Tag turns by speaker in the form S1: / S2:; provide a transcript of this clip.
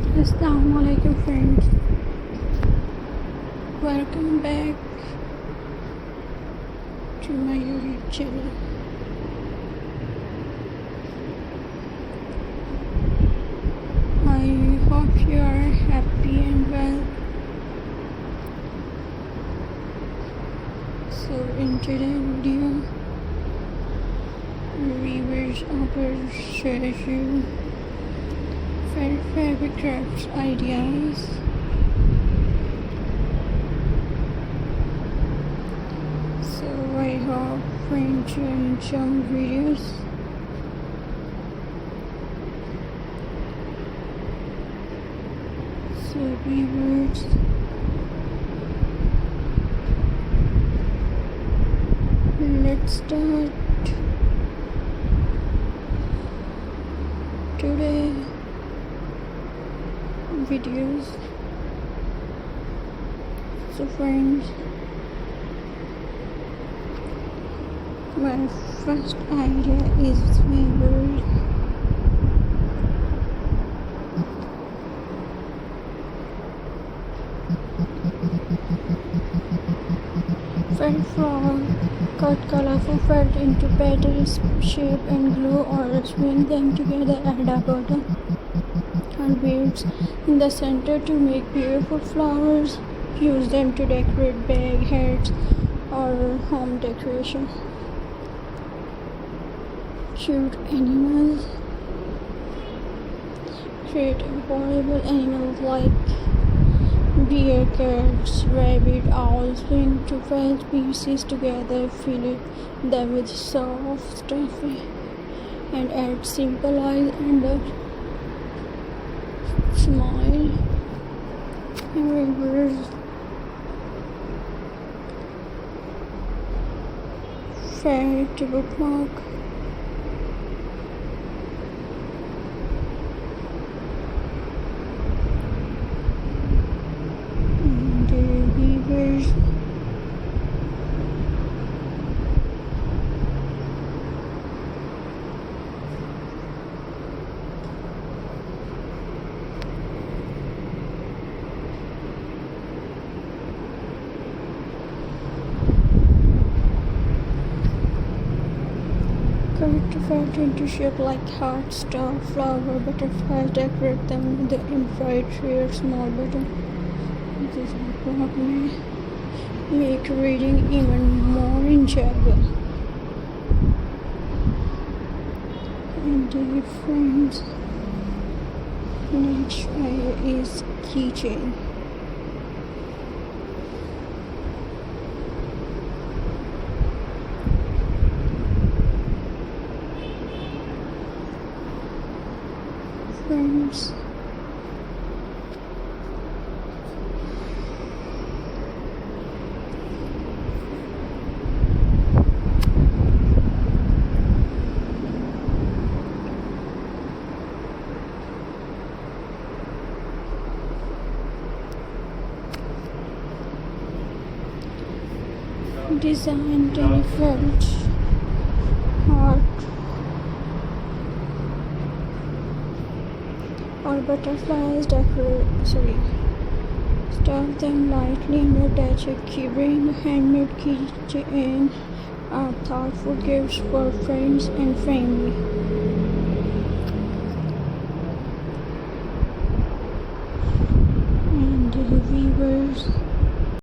S1: Assalamualaikum friends, welcome back to my YouTube channel. I hope you are happy and well. So in today's video, we will share you fabric crafts ideas. So I hope friends you enjoy videos. So viewers, let's start today videos. So friends, my first idea is weavers. Felt flower, cut colorful felt into petals, shape and glue or swing them together at a bottom and beads in the center to make beautiful flowers. Use them to decorate bag heads or home decoration. Cute animals. Create adorable animals like bear, cats, rabbit, owls. Bring 12 pieces together, fill them with soft stuffing and add simple eyes and a smile and reverse fairy to bookmark. And beavers. Cut into shape like heart, star, flower, butterflies. Decorate them with the embroidery or small button. This is what may make reading even more enjoyable. And dear friends, next idea is keychain. Friends, design elephant heart or butterflies. Stuff them lightly and attach a keyring. Handmade keychain are thoughtful gifts for friends and family.